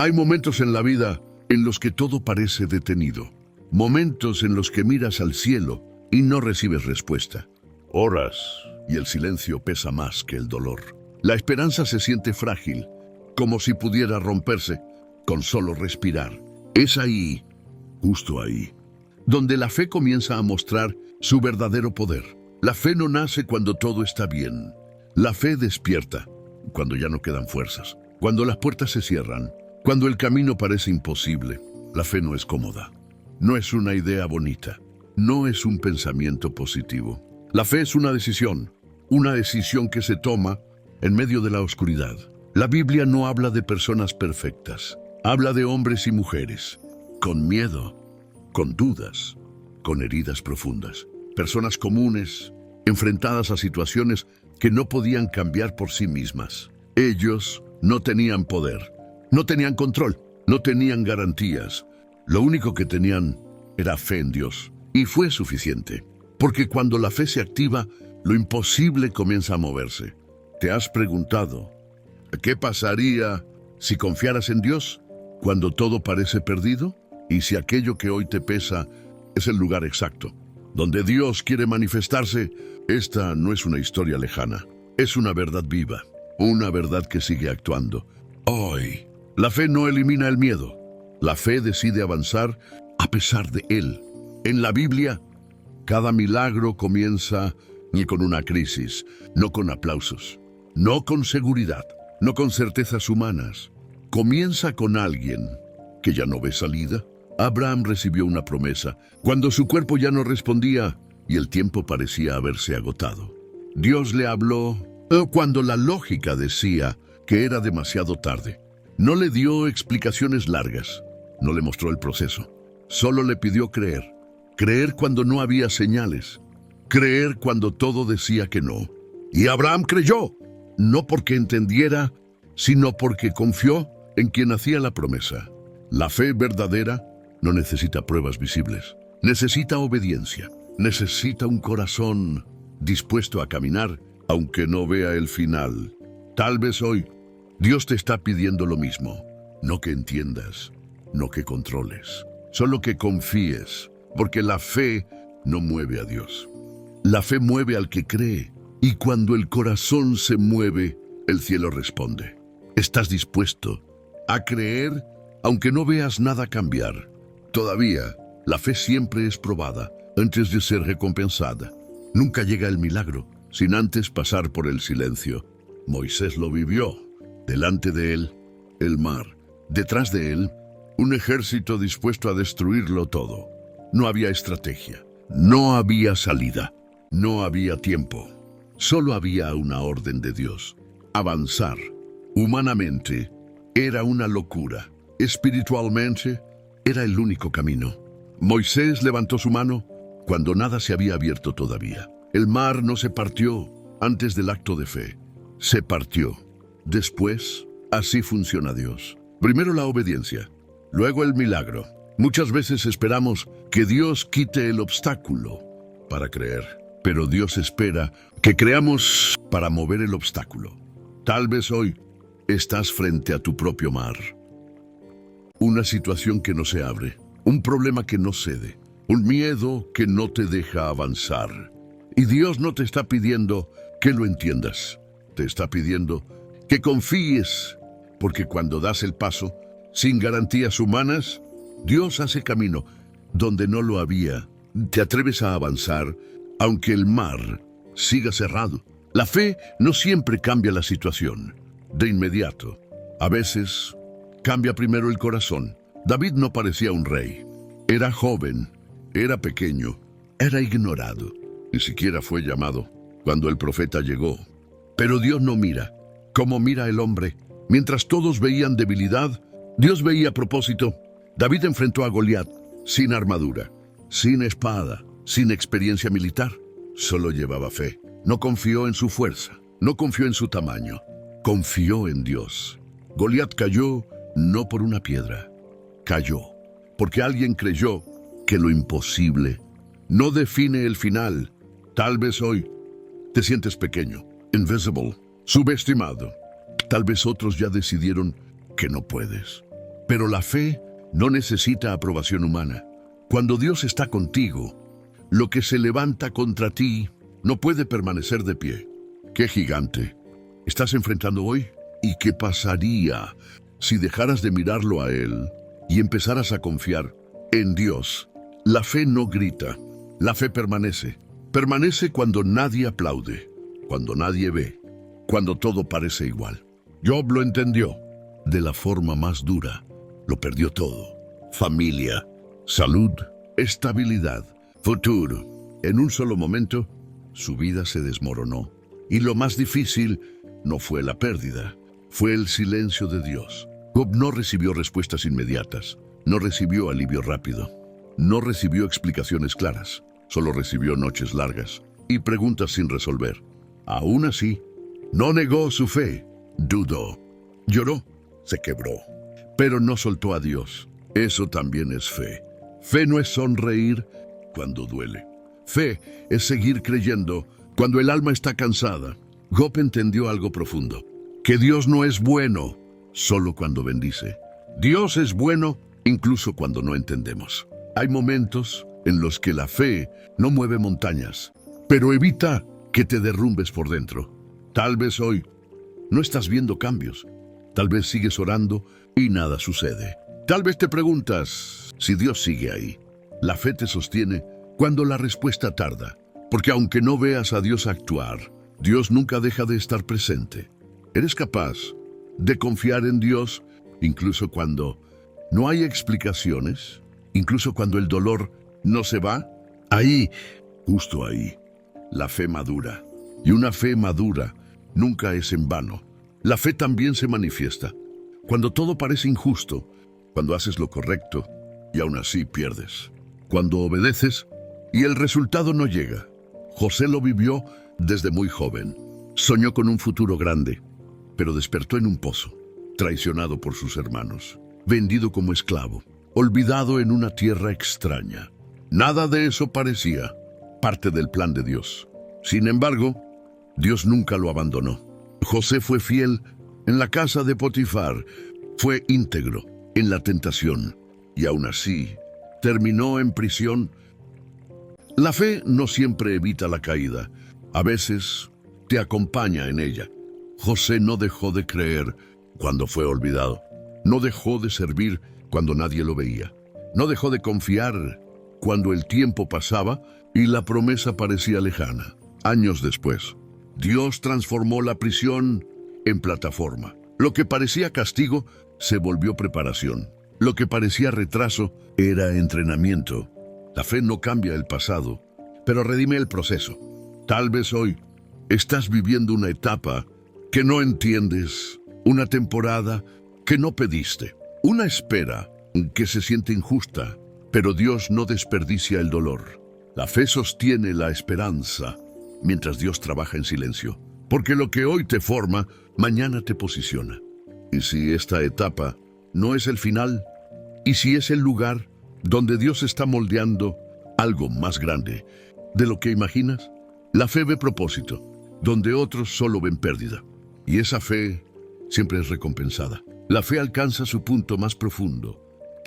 Hay momentos en la vida en los que todo parece detenido. Momentos en los que miras al cielo y no recibes respuesta. Oras y el silencio pesa más que el dolor. La esperanza se siente frágil, como si pudiera romperse con solo respirar. Es ahí, justo ahí, donde la fe comienza a mostrar su verdadero poder. La fe no nace cuando todo está bien. La fe despierta cuando ya no quedan fuerzas, cuando las puertas se cierran, cuando el camino parece imposible. La fe no es cómoda, no es una idea bonita, no es un pensamiento positivo. La fe es una decisión que se toma en medio de la oscuridad. La Biblia no habla de personas perfectas, habla de hombres y mujeres, con miedo, con dudas, con heridas profundas. Personas comunes, enfrentadas a situaciones que no podían cambiar por sí mismas. Ellos no tenían poder, no tenían control, no tenían garantías. Lo único que tenían era fe en Dios. Y fue suficiente, porque cuando la fe se activa, lo imposible comienza a moverse. ¿Te has preguntado qué pasaría si confiaras en Dios cuando todo parece perdido? Y si aquello que hoy te pesa es el lugar exacto donde Dios quiere manifestarse. Esta no es una historia lejana, es una verdad viva, una verdad que sigue actuando. Hoy, la fe no elimina el miedo, la fe decide avanzar a pesar de él. En la Biblia, cada milagro comienza con una crisis, no con aplausos, no con seguridad, no con certezas humanas. Comienza con alguien que ya no ve salida. Abraham recibió una promesa cuando su cuerpo ya no respondía y el tiempo parecía haberse agotado. Dios le habló cuando la lógica decía que era demasiado tarde. No le dio explicaciones largas, no le mostró el proceso. Solo le pidió creer. Creer cuando no había señales. Creer cuando todo decía que no. Y Abraham creyó, no porque entendiera, sino porque confió en quien hacía la promesa. La fe verdadera no necesita pruebas visibles. Necesita obediencia. Necesita un corazón dispuesto a caminar, aunque no vea el final. Tal vez hoy Dios te está pidiendo lo mismo. No que entiendas, no que controles, solo que confíes, porque la fe no mueve a Dios. La fe mueve al que cree, y cuando el corazón se mueve, el cielo responde. ¿Estás dispuesto a creer aunque no veas nada cambiar? Todavía, la fe siempre es probada antes de ser recompensada. Nunca llega el milagro sin antes pasar por el silencio. Moisés lo vivió. Delante de él, el mar. Detrás de él, un ejército dispuesto a destruirlo todo. No había estrategia, no había salida, no había tiempo. Solo había una orden de Dios: avanzar. Humanamente, era una locura. Espiritualmente, era el único camino. Moisés levantó su mano cuando nada se había abierto todavía. El mar no se partió antes del acto de fe. Se partió. Después, así funciona Dios. Primero la obediencia, luego el milagro. Muchas veces esperamos que Dios quite el obstáculo para creer, pero Dios espera que creamos para mover el obstáculo. Tal vez hoy estás frente a tu propio mar. Una situación que no se abre, un problema que no cede, un miedo que no te deja avanzar. Y Dios no te está pidiendo que lo entiendas, te está pidiendo que confíes, porque cuando das el paso, sin garantías humanas, Dios hace camino donde no lo había. Te atreves a avanzar, aunque el mar siga cerrado. La fe no siempre cambia la situación de inmediato. A veces cambia primero el corazón. David no parecía un rey. Era joven, era pequeño, era ignorado. Ni siquiera fue llamado cuando el profeta llegó. Pero Dios no mira como mira el hombre. Mientras todos veían debilidad, Dios veía propósito. David enfrentó a Goliat sin armadura, sin espada, sin experiencia militar. Solo llevaba fe. No confió en su fuerza, no confió en su tamaño. Confió en Dios. Goliat cayó no por una piedra. Cayó porque alguien creyó que lo imposible no define el final. Tal vez hoy te sientes pequeño, invisible, subestimado. Tal vez otros ya decidieron que no puedes. Pero la fe no necesita aprobación humana. Cuando Dios está contigo, lo que se levanta contra ti no puede permanecer de pie. ¿Qué gigante estás enfrentando hoy? ¿Y qué pasaría si dejaras de mirarlo a Él y empezaras a confiar en Dios? La fe no grita, la fe permanece. Permanece cuando nadie aplaude, cuando nadie ve, cuando todo parece igual. Job lo entendió de la forma más dura. Lo perdió todo: familia, salud, estabilidad, futuro. En un solo momento, su vida se desmoronó. Y lo más difícil no fue la pérdida, fue el silencio de Dios. Job no recibió respuestas inmediatas, no recibió alivio rápido, no recibió explicaciones claras, solo recibió noches largas y preguntas sin resolver. Aún así, no negó su fe, dudó, lloró, se quebró, pero no soltó a Dios. Eso también es fe. Fe no es sonreír cuando duele. Fe es seguir creyendo cuando el alma está cansada. Job entendió algo profundo: que Dios no es bueno solo cuando bendice. Dios es bueno incluso cuando no entendemos. Hay momentos en los que la fe no mueve montañas, pero evita que te derrumbes por dentro. Tal vez hoy no estás viendo cambios. Tal vez sigues orando y nada sucede. Tal vez te preguntas si Dios sigue ahí. La fe te sostiene cuando la respuesta tarda, porque aunque no veas a Dios actuar, Dios nunca deja de estar presente. ¿Eres capaz de confiar en Dios incluso cuando no hay explicaciones? Incluso cuando el dolor no se va. Ahí, justo ahí, la fe madura. Y una fe madura nunca es en vano. La fe también se manifiesta cuando todo parece injusto, cuando haces lo correcto y aún así pierdes, cuando obedeces y el resultado no llega. José lo vivió desde muy joven. Soñó con un futuro grande, pero despertó en un pozo, traicionado por sus hermanos, vendido como esclavo, olvidado en una tierra extraña. Nada de eso parecía parte del plan de Dios. Sin embargo, Dios nunca lo abandonó. José fue fiel en la casa de Potifar, fue íntegro en la tentación y aún así terminó en prisión. La fe no siempre evita la caída, a veces te acompaña en ella. José no dejó de creer cuando fue olvidado, no dejó de servir cuando nadie lo veía, no dejó de confiar cuando el tiempo pasaba y la promesa parecía lejana. Años después, Dios transformó la prisión en plataforma. Lo que parecía castigo se volvió preparación. Lo que parecía retraso era entrenamiento. La fe no cambia el pasado, pero redime el proceso. Tal vez hoy estás viviendo una etapa que no entiendes, una temporada que no pediste, una espera que se siente injusta, pero Dios no desperdicia el dolor. La fe sostiene la esperanza mientras Dios trabaja en silencio, porque lo que hoy te forma, mañana te posiciona. Y si esta etapa no es el final, y si es el lugar donde Dios está moldeando algo más grande de lo que imaginas, la fe ve propósito, donde otros solo ven pérdida. Y esa fe siempre es recompensada. La fe alcanza su punto más profundo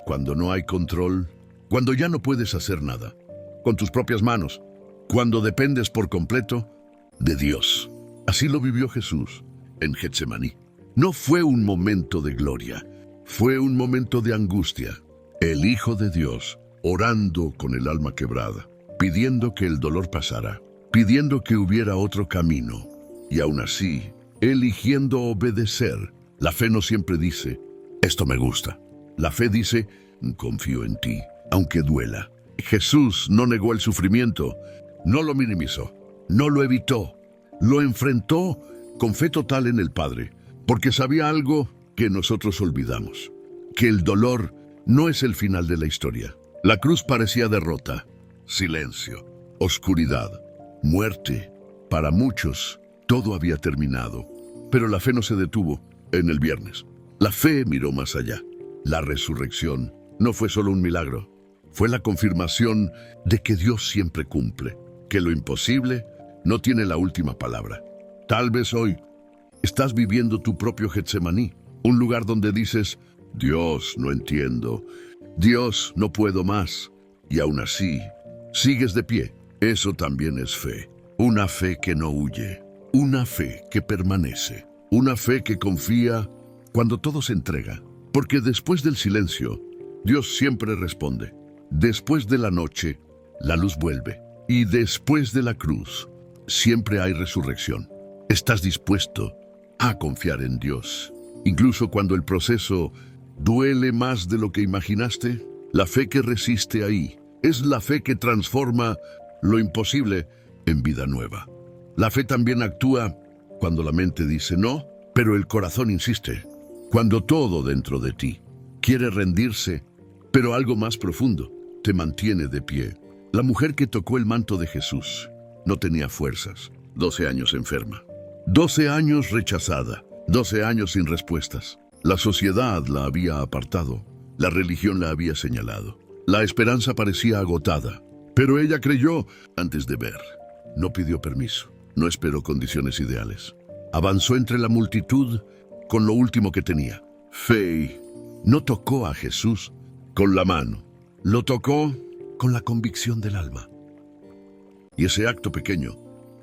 cuando no hay control, cuando ya no puedes hacer nada con tus propias manos, cuando dependes por completo de Dios. Así lo vivió Jesús en Getsemaní. No fue un momento de gloria, fue un momento de angustia. El Hijo de Dios orando con el alma quebrada, pidiendo que el dolor pasara, pidiendo que hubiera otro camino, y aún así, eligiendo obedecer. La fe no siempre dice, esto me gusta. La fe dice, confío en ti, aunque duela. Jesús no negó el sufrimiento, no lo minimizó, no lo evitó, lo enfrentó con fe total en el Padre, porque sabía algo que nosotros olvidamos, que el dolor no es el final de la historia. La cruz parecía derrota, silencio, oscuridad, muerte. Para muchos, todo había terminado, pero la fe no se detuvo en el viernes. La fe miró más allá. La resurrección no fue solo un milagro, fue la confirmación de que Dios siempre cumple, que lo imposible no tiene la última palabra. Tal vez hoy estás viviendo tu propio Getsemaní, un lugar donde dices, Dios, no entiendo. Dios, no puedo más. Y aún así, sigues de pie. Eso también es fe. Una fe que no huye. Una fe que permanece. Una fe que confía cuando todo se entrega. Porque después del silencio, Dios siempre responde. Después de la noche, la luz vuelve. Y después de la cruz, siempre hay resurrección. ¿Estás dispuesto a confiar en Dios? Incluso cuando el proceso duele más de lo que imaginaste, la fe que resiste ahí es la fe que transforma lo imposible en vida nueva. La fe también actúa cuando la mente dice no, pero el corazón insiste. Cuando todo dentro de ti quiere rendirse, pero algo más profundo te mantiene de pie. La mujer que tocó el manto de Jesús no tenía fuerzas. 12 años enferma. 12 años rechazada. 12 años sin respuestas. La sociedad la había apartado. La religión la había señalado. La esperanza parecía agotada. Pero ella creyó antes de ver. No pidió permiso. No esperó condiciones ideales. Avanzó entre la multitud con lo último que tenía. Fe. No tocó a Jesús con la mano. Lo tocó con la convicción del alma. Y ese acto pequeño,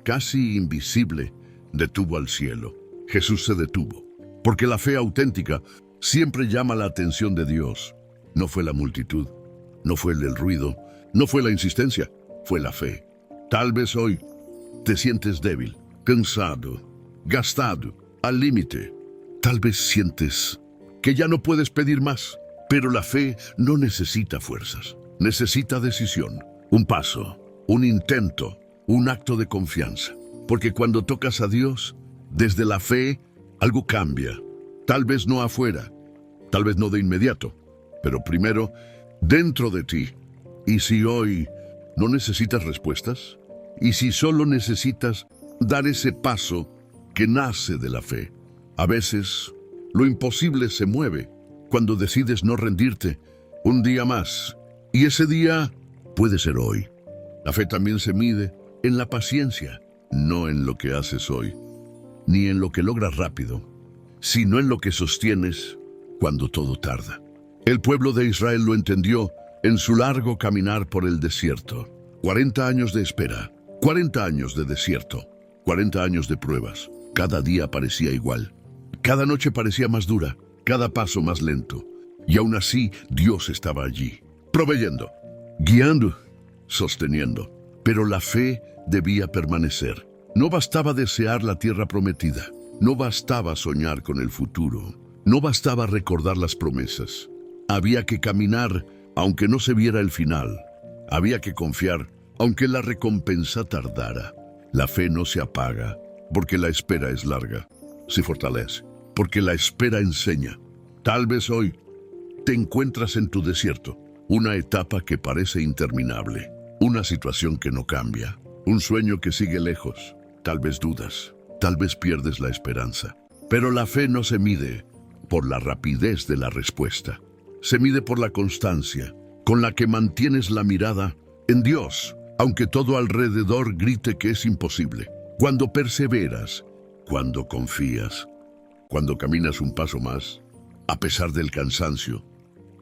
casi invisible, detuvo al cielo. Jesús se detuvo, porque la fe auténtica siempre llama la atención de Dios. No fue la multitud, no fue el ruido, no fue la insistencia, fue la fe. Tal vez hoy te sientes débil, cansado, gastado, al límite. Tal vez sientes que ya no puedes pedir más, pero la fe no necesita fuerzas, necesita decisión, un paso, un intento, un acto de confianza. Porque cuando tocas a Dios, desde la fe, algo cambia. Tal vez no afuera, tal vez no de inmediato, pero primero dentro de ti. Y si hoy no necesitas respuestas, y si solo necesitas dar ese paso que nace de la fe, a veces lo imposible se mueve cuando decides no rendirte un día más. Y ese día puede ser hoy. La fe también se mide en la paciencia, no en lo que haces hoy, ni en lo que logras rápido, sino en lo que sostienes cuando todo tarda. El pueblo de Israel lo entendió en su largo caminar por el desierto. 40 años de espera, 40 años de desierto, 40 años de pruebas. Cada día parecía igual. Cada noche parecía más dura, cada paso más lento. Y aún así, Dios estaba allí, proveyendo, guiando, sosteniendo. Pero la fe debía permanecer. No bastaba desear la tierra prometida. No bastaba soñar con el futuro. No bastaba recordar las promesas. Había que caminar aunque no se viera el final. Había que confiar aunque la recompensa tardara. La fe no se apaga porque la espera es larga. Se fortalece porque la espera enseña. Tal vez hoy te encuentras en tu desierto, una etapa que parece interminable, una situación que no cambia, un sueño que sigue lejos. Tal vez dudas, tal vez pierdes la esperanza. Pero la fe no se mide por la rapidez de la respuesta. Se mide por la constancia con la que mantienes la mirada en Dios, aunque todo alrededor grite que es imposible. Cuando perseveras, cuando confías, cuando caminas un paso más, a pesar del cansancio,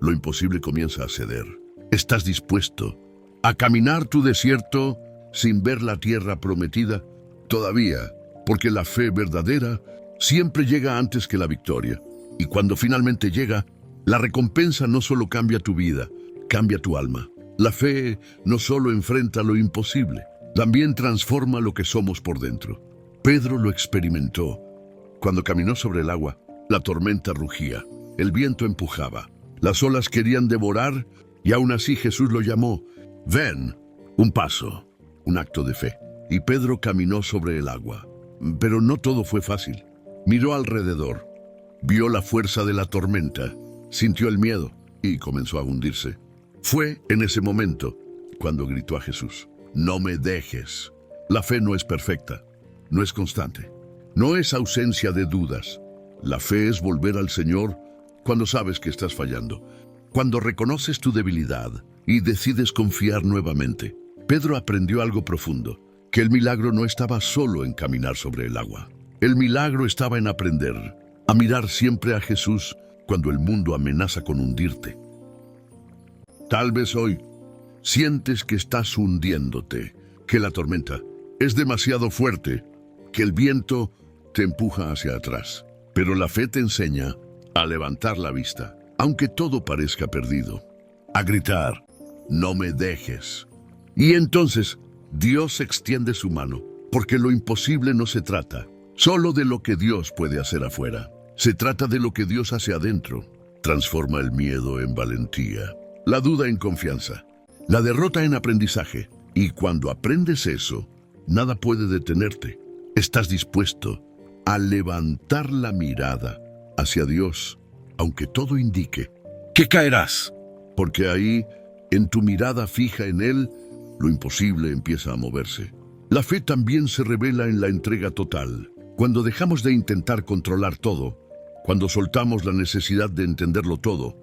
lo imposible comienza a ceder. ¿Estás dispuesto a caminar tu desierto sin ver la tierra prometida? Todavía, porque la fe verdadera siempre llega antes que la victoria. Y cuando finalmente llega, la recompensa no solo cambia tu vida, cambia tu alma. La fe no solo enfrenta lo imposible, también transforma lo que somos por dentro. Pedro lo experimentó. Cuando caminó sobre el agua, la tormenta rugía, el viento empujaba, las olas querían devorar, y aún así Jesús lo llamó. Ven, un paso, un acto de fe. Y Pedro caminó sobre el agua. Pero no todo fue fácil. Miró alrededor, vio la fuerza de la tormenta, sintió el miedo y comenzó a hundirse. Fue en ese momento cuando gritó a Jesús: no me dejes. La fe no es perfecta, no es constante, no es ausencia de dudas. La fe es volver al Señor cuando sabes que estás fallando, cuando reconoces tu debilidad y decides confiar nuevamente. Pedro aprendió algo profundo, que el milagro no estaba solo en caminar sobre el agua. El milagro estaba en aprender a mirar siempre a Jesús cuando el mundo amenaza con hundirte. Tal vez hoy sientes que estás hundiéndote, que la tormenta es demasiado fuerte, que el viento te empuja hacia atrás. Pero la fe te enseña a levantar la vista, aunque todo parezca perdido, a gritar, no me dejes. Y entonces Dios extiende su mano, porque lo imposible no se trata solo de lo que Dios puede hacer afuera. Se trata de lo que Dios hace adentro. Transforma el miedo en valentía, la duda en confianza, la derrota en aprendizaje. Y cuando aprendes eso, nada puede detenerte. Estás dispuesto a levantar la mirada hacia Dios, aunque todo indique que caerás. Porque ahí, en tu mirada fija en Él, lo imposible empieza a moverse. La fe también se revela en la entrega total. Cuando dejamos de intentar controlar todo, cuando soltamos la necesidad de entenderlo todo,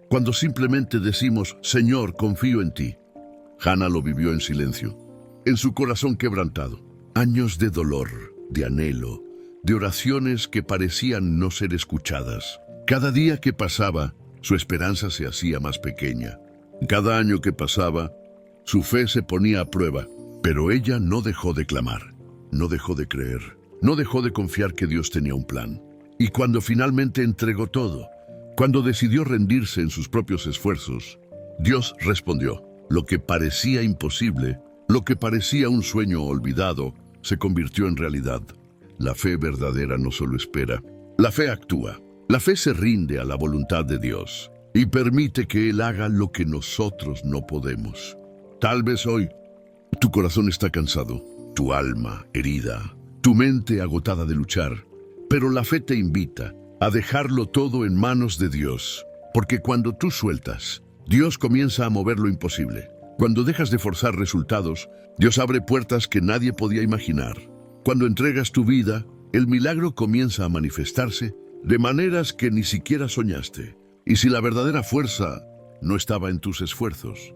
cuando simplemente decimos, Señor, confío en ti. Hannah lo vivió en silencio, en su corazón quebrantado. Años de dolor, de anhelo, de oraciones que parecían no ser escuchadas. Cada día que pasaba, su esperanza se hacía más pequeña. Cada año que pasaba, su fe se ponía a prueba. Pero ella no dejó de clamar, no dejó de creer, no dejó de confiar que Dios tenía un plan. Y cuando finalmente entregó todo, cuando decidió rendirse en sus propios esfuerzos, Dios respondió. Lo que parecía imposible, lo que parecía un sueño olvidado, se convirtió en realidad. La fe verdadera no solo espera, la fe actúa. La fe se rinde a la voluntad de Dios y permite que Él haga lo que nosotros no podemos. Tal vez hoy tu corazón está cansado, tu alma herida, tu mente agotada de luchar, pero la fe te invita a dejarlo todo en manos de Dios, porque cuando tú sueltas, Dios comienza a mover lo imposible. Cuando dejas de forzar resultados, Dios abre puertas que nadie podía imaginar. Cuando entregas tu vida, el milagro comienza a manifestarse de maneras que ni siquiera soñaste. Y si la verdadera fuerza no estaba en tus esfuerzos,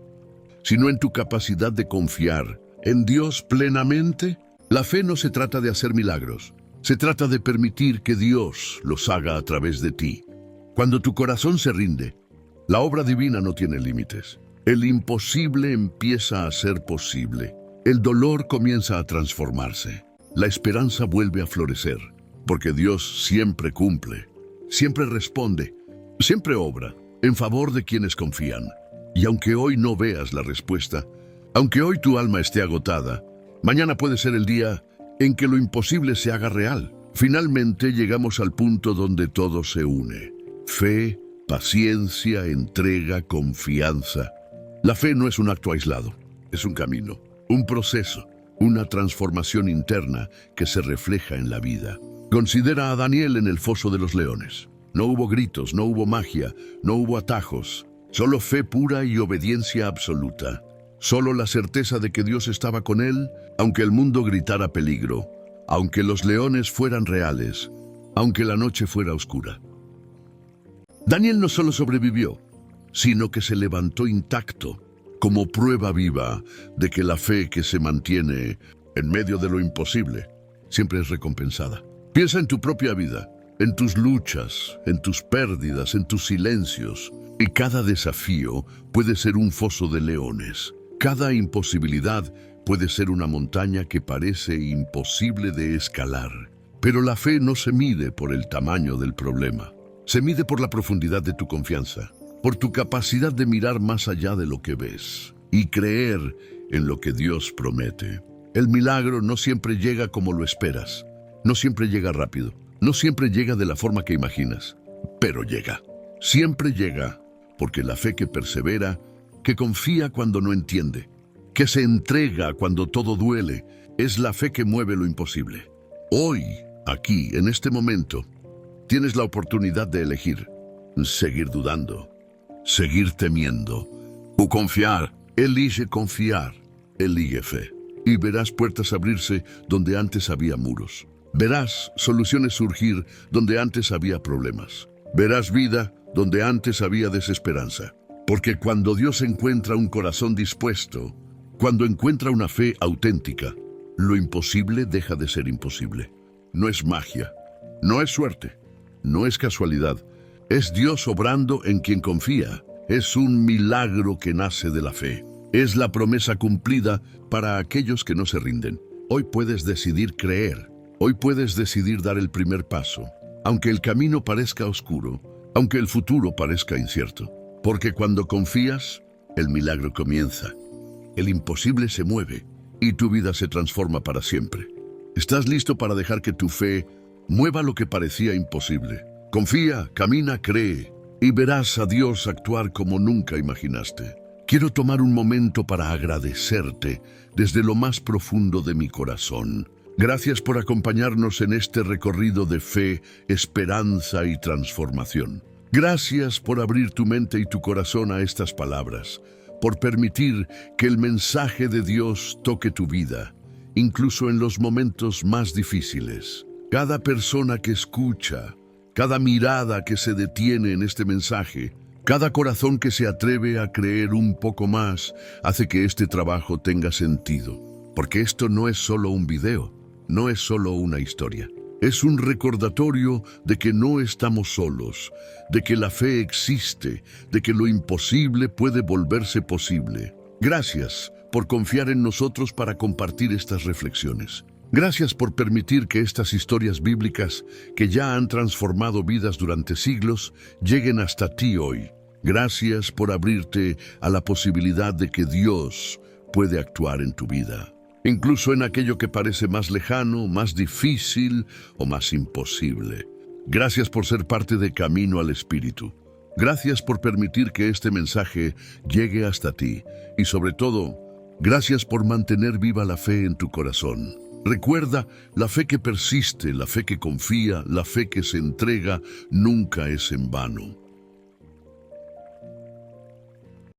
sino en tu capacidad de confiar en Dios plenamente, la fe no se trata de hacer milagros, se trata de permitir que Dios los haga a través de ti. Cuando tu corazón se rinde, la obra divina no tiene límites. El imposible empieza a ser posible. El dolor comienza a transformarse. La esperanza vuelve a florecer, porque Dios siempre cumple, siempre responde, siempre obra en favor de quienes confían. Y aunque hoy no veas la respuesta, aunque hoy tu alma esté agotada, mañana puede ser el día en que lo imposible se haga real. Finalmente llegamos al punto donde todo se une. Fe, paciencia, entrega, confianza. La fe no es un acto aislado, es un camino, un proceso, una transformación interna que se refleja en la vida. Considera a Daniel en el foso de los leones. No hubo gritos, no hubo magia, no hubo atajos. Solo fe pura y obediencia absoluta. Solo la certeza de que Dios estaba con él, aunque el mundo gritara peligro, aunque los leones fueran reales, aunque la noche fuera oscura. Daniel no solo sobrevivió, sino que se levantó intacto, como prueba viva de que la fe que se mantiene en medio de lo imposible siempre es recompensada. Piensa en tu propia vida, en tus luchas, en tus pérdidas, en tus silencios. Y cada desafío puede ser un foso de leones. Cada imposibilidad puede ser una montaña que parece imposible de escalar. Pero la fe no se mide por el tamaño del problema. Se mide por la profundidad de tu confianza, por tu capacidad de mirar más allá de lo que ves y creer en lo que Dios promete. El milagro no siempre llega como lo esperas, no siempre llega rápido, no siempre llega de la forma que imaginas, pero llega. Siempre llega porque la fe que persevera, que confía cuando no entiende, que se entrega cuando todo duele, es la fe que mueve lo imposible. Hoy, aquí, en este momento, tienes la oportunidad de elegir seguir dudando, seguir temiendo o confiar. Elige confiar, elige fe. Y verás puertas abrirse donde antes había muros. Verás soluciones surgir donde antes había problemas. Verás vida donde antes había desesperanza. Porque cuando Dios encuentra un corazón dispuesto, cuando encuentra una fe auténtica, lo imposible deja de ser imposible. No es magia, no es suerte, no es casualidad. Es Dios obrando en quien confía. Es un milagro que nace de la fe. Es la promesa cumplida para aquellos que no se rinden. Hoy puedes decidir creer. Hoy puedes decidir dar el primer paso. Aunque el camino parezca oscuro, aunque el futuro parezca incierto. Porque cuando confías, el milagro comienza. El imposible se mueve y tu vida se transforma para siempre. ¿Estás listo para dejar que tu fe mueva lo que parecía imposible? Confía, camina, cree y verás a Dios actuar como nunca imaginaste. Quiero tomar un momento para agradecerte desde lo más profundo de mi corazón. Gracias por acompañarnos en este recorrido de fe, esperanza y transformación. Gracias por abrir tu mente y tu corazón a estas palabras, por permitir que el mensaje de Dios toque tu vida, incluso en los momentos más difíciles. Cada persona que escucha, cada mirada que se detiene en este mensaje, cada corazón que se atreve a creer un poco más, hace que este trabajo tenga sentido. Porque esto no es solo un video, no es solo una historia. Es un recordatorio de que no estamos solos, de que la fe existe, de que lo imposible puede volverse posible. Gracias por confiar en nosotros para compartir estas reflexiones. Gracias por permitir que estas historias bíblicas, que ya han transformado vidas durante siglos, lleguen hasta ti hoy. Gracias por abrirte a la posibilidad de que Dios puede actuar en tu vida, incluso en aquello que parece más lejano, más difícil o más imposible. Gracias por ser parte de Camino al Espíritu. Gracias por permitir que este mensaje llegue hasta ti. Y sobre todo, gracias por mantener viva la fe en tu corazón. Recuerda, la fe que persiste, la fe que confía, la fe que se entrega, nunca es en vano.